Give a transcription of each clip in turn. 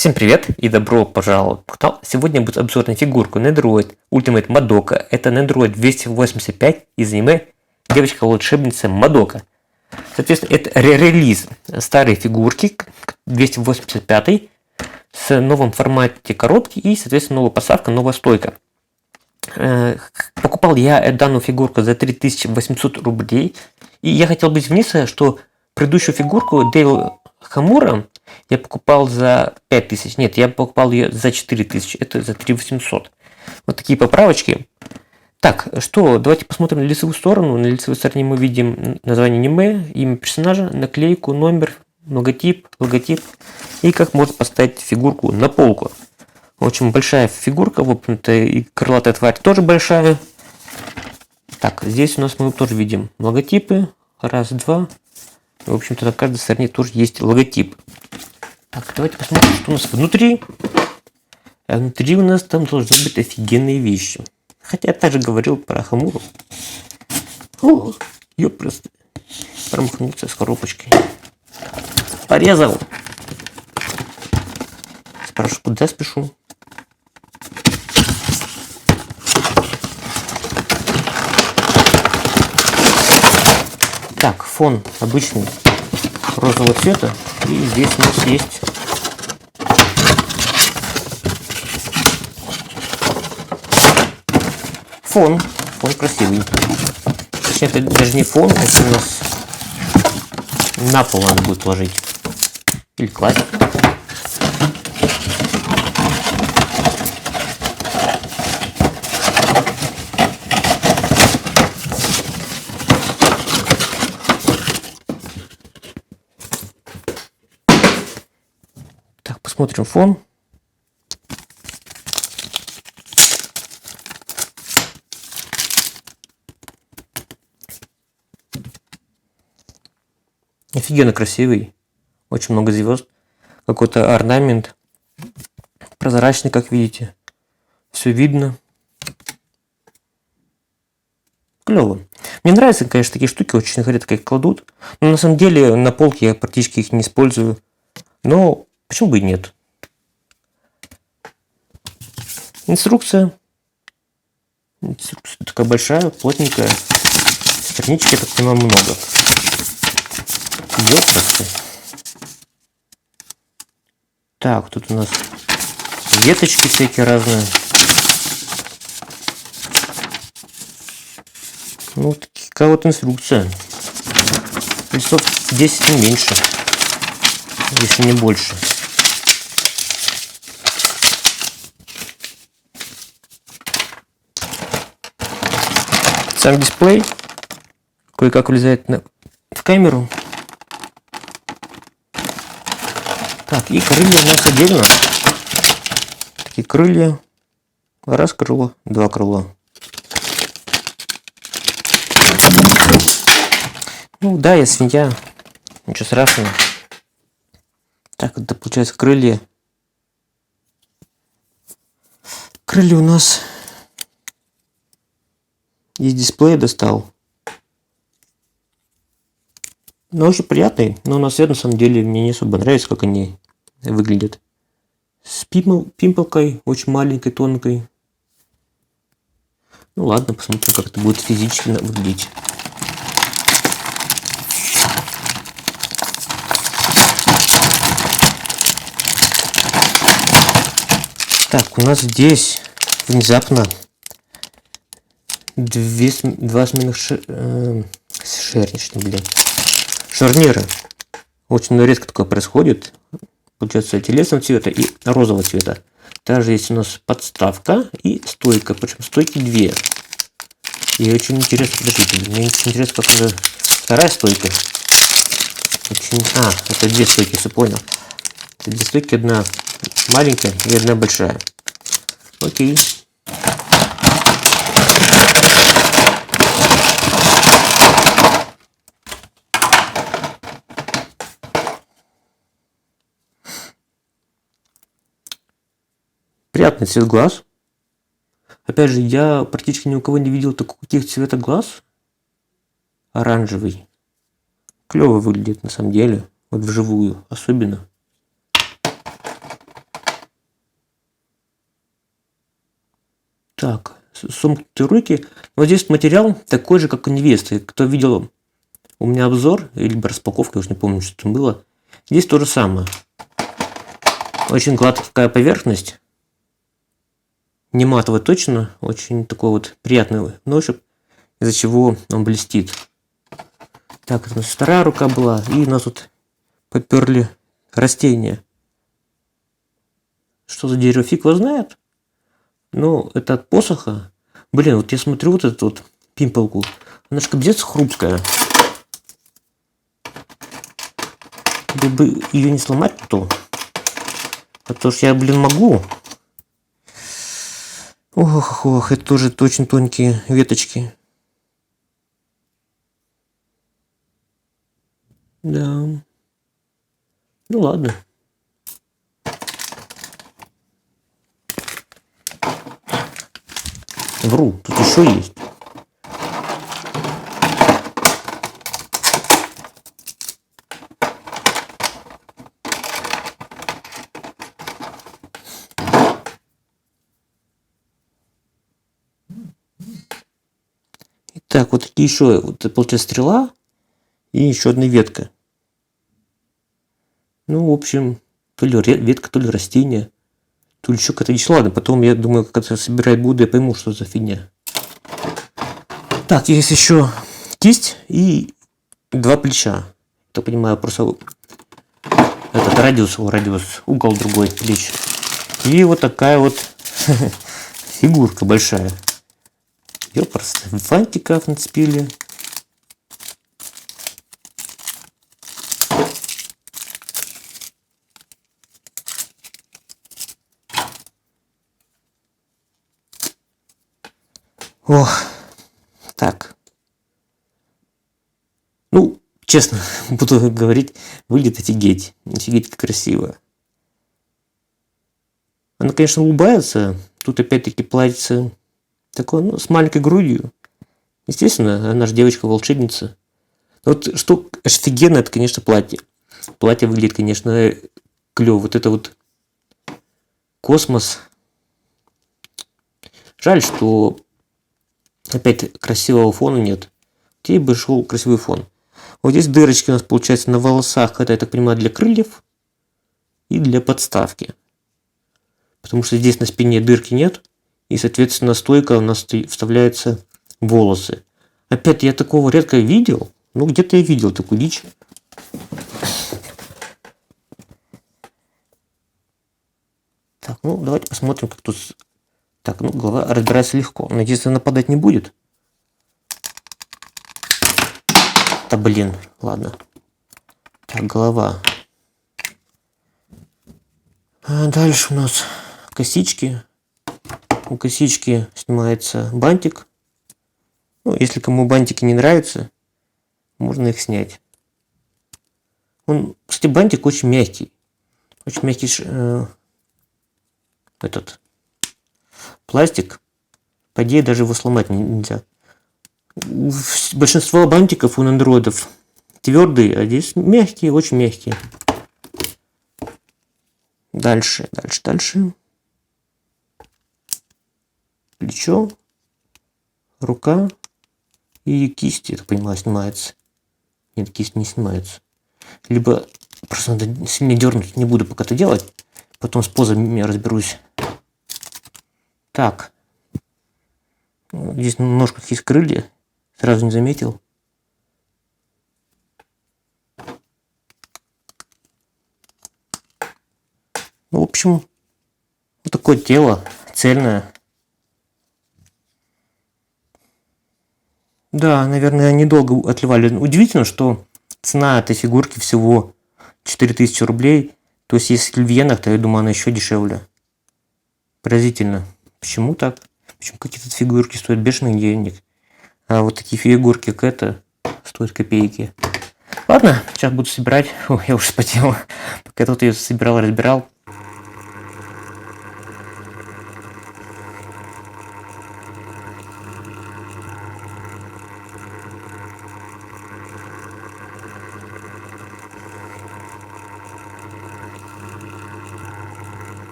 Всем привет и добро пожаловать в канал. Сегодня будет обзор на фигурку Nendoroid Ultimate Madoka. Это Nendoroid 285 из аниме Девочка-волшебница Мадока. Соответственно, это релиз старой фигурки 285 с новым формате коробки и, соответственно, новая поставка, новая стойка. Покупал я данную фигурку за 3800 рублей. И я хотел быть вниз, что предыдущую фигурку Devil Хамура я покупал за 5000. Нет, я покупал ее за 4000. Это за 3800. Вот такие поправочки. Так, что, давайте посмотрим на лицевую сторону. На лицевой стороне мы видим название аниме, имя персонажа, наклейку, номер, логотип. И как можно поставить фигурку на полку. Очень большая фигурка, в общем-то, и крылатая тварь тоже большая. Так, здесь у нас мы тоже видим логотипы. Раз, два. В общем-то, на каждой стороне тоже есть логотип. Так, давайте посмотрим, что у нас внутри. А внутри у нас там должны быть офигенные вещи. Хотя я также говорил про Хамуру. О, ёпрст. Промахнулся с коробочкой. Порезал. Спрашиваю, куда спешу? Так, фон обычный розового цвета. И здесь у нас есть фон. Фон красивый. Точнее, это даже не фон, это у нас на пол надо будет ложить. Или класть. Посмотрим фон. Офигенно красивый. Очень много звезд. Какой-то орнамент. Прозрачный, как видите. Все видно. Клево. Мне нравятся, конечно, такие штуки. Очень редко их кладут. Но на самом деле на полке я практически их не использую. Но почему бы и нет? Инструкция. Инструкция такая большая, плотненькая. Странички, я так понимаю, много. Ёпрст. Так, тут у нас веточки всякие разные. Ну, такая вот инструкция. Листов 10 не меньше. Если не больше. Сам дисплей кое-как влезает в камеру. Так, и крылья у нас отдельно. Такие крылья. Раз крыло, два крыла. Ну да, я свинья. Ничего страшного. Так, это получается крылья. Крылья у нас из дисплея достал. Но очень приятный. Но на свет на самом деле мне не особо нравится, как они выглядят. С пимпалкой, очень маленькой, тонкой. Ну ладно, посмотрим, как это будет физически выглядеть. Так, у нас здесь внезапно два сменных шарнира. Очень редко такое происходит. Получается телесного цвета и розового цвета. Также есть у нас подставка и стойка. Причем стойки две. И очень интересно, подождите, мне интересно, как уже вторая стойка. Это две стойки, если понял. Это две стойки, одна маленькая и одна большая. Окей. Приятный цвет глаз. Опять же, я практически ни у кого не видел таких цвета глаз. Оранжевый. Клево выглядит на самом деле. Вот вживую особенно. Так, сомкнутые руки. Вот здесь материал такой же, как у невесты. Кто видел у меня обзор, либо распаковка, я уже не помню, что там было. Здесь то же самое. Очень гладкая поверхность. Не матовая точно. Очень такой вот приятный на ощупь, из-за чего он блестит. Так, это у нас вторая рука была. И у нас тут поперли растения. Что за дерево, фиг его знает. Но это от посоха. Блин, вот я смотрю вот эту вот пимпалку. Она же капец хрупкая. Бы ее не сломать, то. А то ж я, блин, могу. Ох, это тоже очень тонкие веточки. Да. Ну ладно. Вру, тут еще есть. Так, вот такие еще, вот получается стрела и еще одна ветка. Ну, в общем, то ли ветка, то ли растение, то ли еще какая-то вещь. Ладно, потом я думаю, как это собирать буду, я пойму, что за фигня. Так, есть еще кисть и два плеча. Я понимаю, просто этот радиус, угол другой плеч. И вот такая вот фигурка большая. Ее просто фантиков нацепили. Ох, так. Ну, честно, буду говорить, выглядит офигеть. Офигеть, как красиво. Она, конечно, улыбается. Тут опять-таки платьице такое, ну, с маленькой грудью. Естественно, она же девочка-волшебница. Вот что офигенно, это, конечно, платье. Платье выглядит, конечно, клево. Вот это вот космос. Жаль, что опять красивого фона нет. Ей бы шел красивый фон. Вот здесь дырочки у нас получается на волосах. Это, я так понимаю, для крыльев и для подставки. Потому что здесь на спине дырки нет. И, соответственно, стойка у нас вставляются волосы. Опять я такого редко видел. Ну, где-то я видел такую дичь. Так, ну, давайте посмотрим, как тут... Так, ну, голова разбирается легко. Надеюсь, она нападать не будет. Да, блин, ладно. Так, голова. А дальше у нас косички. У косички снимается бантик. Ну, если кому бантики не нравятся, можно их снять. Он, кстати, бантик очень мягкий. Очень мягкий этот пластик. По идее, даже его сломать нельзя. Большинство бантиков у андроидов твердые, а здесь мягкие, очень мягкие. Дальше. Плечо, рука и кисть, я так понимаю, снимается. Нет, кисть не снимается. Либо просто надо сильно дернуть, не буду пока это делать. Потом с позами я разберусь. Так. Здесь немножко есть крылья. Сразу не заметил. Ну, в общем, вот такое тело цельное. Да, наверное, недолго отливали. Удивительно, что цена этой фигурки всего 4000 рублей. То есть, если в иенах, то я думаю, она еще дешевле. Поразительно. Почему так? Почему какие-то фигурки стоят бешеных денег? А вот такие фигурки, как это, стоят копейки. Ладно, сейчас буду собирать. Фу, я уже вспотел. Пока тут ее собирал, разбирал.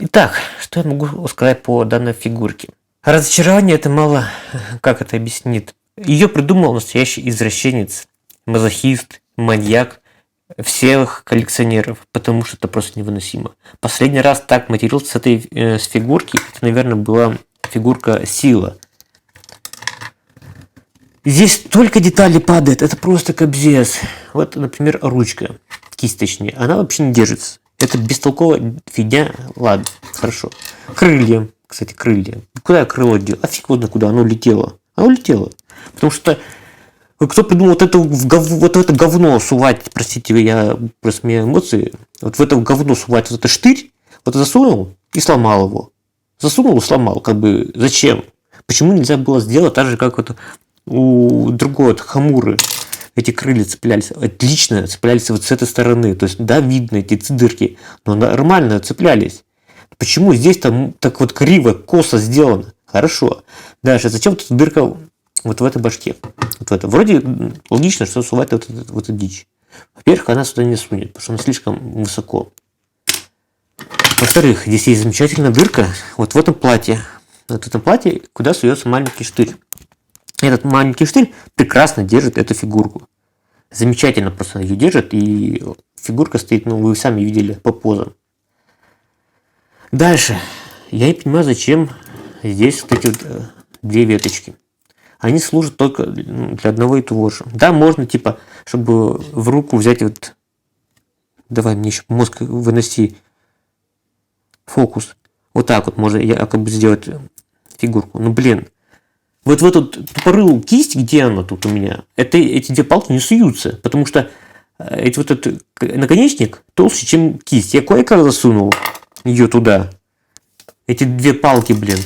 Итак, что я могу сказать по данной фигурке? Разочарование это мало, как это объяснит. Ее придумал настоящий извращенец, мазохист, маньяк всех коллекционеров, потому что это просто невыносимо. Последний раз так матерился с этой с фигурки, это, наверное, была фигурка Сила. Здесь столько деталей падает, это просто кобзец. Вот, например, ручка, кисть точнее, она вообще не держится. Это бестолковая фигня, ладно, хорошо. Крылья, кстати, крылья. Куда я крыло дел? А фиг ладно, куда, оно улетело. Оно улетело. Потому что кто придумал вот это, вот это говно сувать, простите, я просто мне эмоции, вот в это говно сувать вот это штырь, вот засунул и сломал его. Засунул и сломал, как бы зачем? Почему нельзя было сделать так же, как вот у другой вот Хамуры? Эти крылья цеплялись, отлично цеплялись вот с этой стороны. То есть, да, видно эти дырки, но нормально цеплялись. Почему здесь там так вот криво, косо сделано? Хорошо. Дальше, зачем тут дырка вот в этой башке? Вот в это. Вроде логично, что сувать вот эту дичь. Во-первых, она сюда не сунет, потому что она слишком высоко. Во-вторых, здесь есть замечательная дырка вот в этом платье. Вот в этом платье, куда суется маленький штырь. Этот маленький штырь прекрасно держит эту фигурку. Замечательно просто ее держит, и фигурка стоит, ну, вы сами видели по позам. Дальше. Я не понимаю, зачем здесь вот эти вот две веточки. Они служат только для одного и того же. Да, можно, типа, чтобы в руку взять вот... Давай мне еще мозг выноси. Фокус. Вот так вот можно якобы сделать фигурку. Ну, блин. Вот в эту тупорылую кисть, где она тут у меня, эти две палки не суются, потому что вот этот наконечник толще, чем кисть. Я кое-как засунул ее туда. Эти две палки, блин.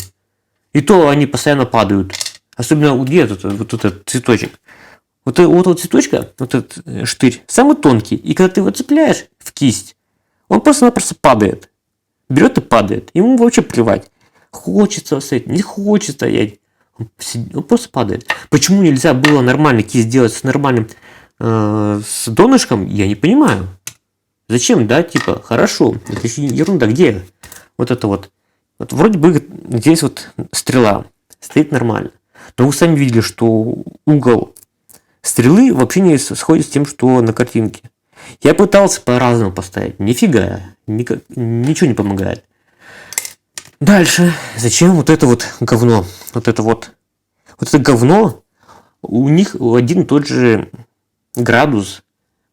И то они постоянно падают. Особенно где вот этот цветочек. Вот этот цветочка, вот этот штырь, самый тонкий. И когда ты его цепляешь в кисть, он просто-напросто падает. Берет и падает. Ему вообще плевать. Хочется стоять, не хочет стоять. Он просто падает. Почему нельзя было нормально кисть сделать с нормальным с донышком, я не понимаю. Зачем, да, типа, хорошо, это еще ерунда, где вот это вот. Вот вроде бы здесь вот стрела стоит нормально. Но вы сами видели, что угол стрелы вообще не сходит с тем, что на картинке. Я пытался по-разному поставить. Нифига, ничего не помогает. Дальше. Зачем вот это вот говно? Вот это говно, у них один и тот же градус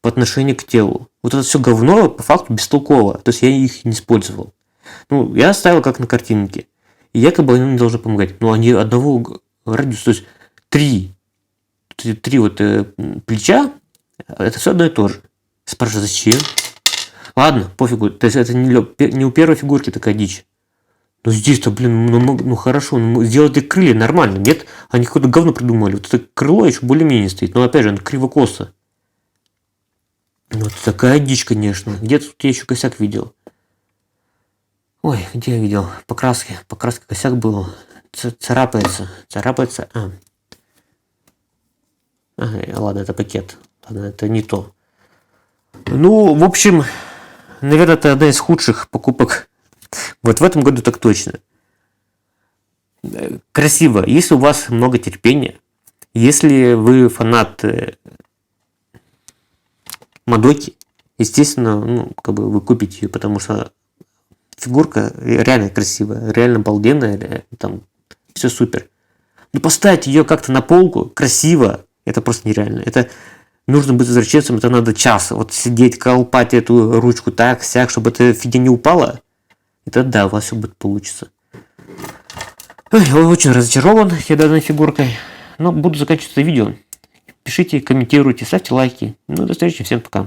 по отношению к телу. Вот это все говно по факту бестолково. То есть я их не использовал. Ну, я оставил как на картинке. И якобы они не должны помогать. Но они одного радиуса, то есть три вот плеча, это все одно и то же. Спрашиваю, зачем? Ладно, пофигу. То есть это не у первой фигурки такая дичь. Ну здесь-то, блин, ну хорошо, сделали крылья нормально. Нет, они какое-то говно придумали. Вот это крыло еще более-менее стоит. Но опять же, оно криво-косо. Вот такая дичь, конечно. Где-то тут я еще косяк видел. Ой, где я видел? Покраски косяк был. Царапается. Ладно, это пакет. Ладно, это не то. Ну, в общем, наверное, это одна из худших покупок. Вот в этом году так точно. Красиво. Если у вас много терпения, если вы фанат Мадоки, естественно, ну, как бы вы купите ее, потому что фигурка реально красивая, реально обалденная, там все супер. Но поставить ее как-то на полку красиво, это просто нереально. Это нужно быть извращенцем, это надо час. Вот сидеть, колпать эту ручку так, сяк, чтобы эта фигня не упала. Это да, у вас все будет получится. Ой, я очень разочарован я данной фигуркой. Но буду заканчивать это видео. Пишите, комментируйте, ставьте лайки. Ну, до встречи, всем пока.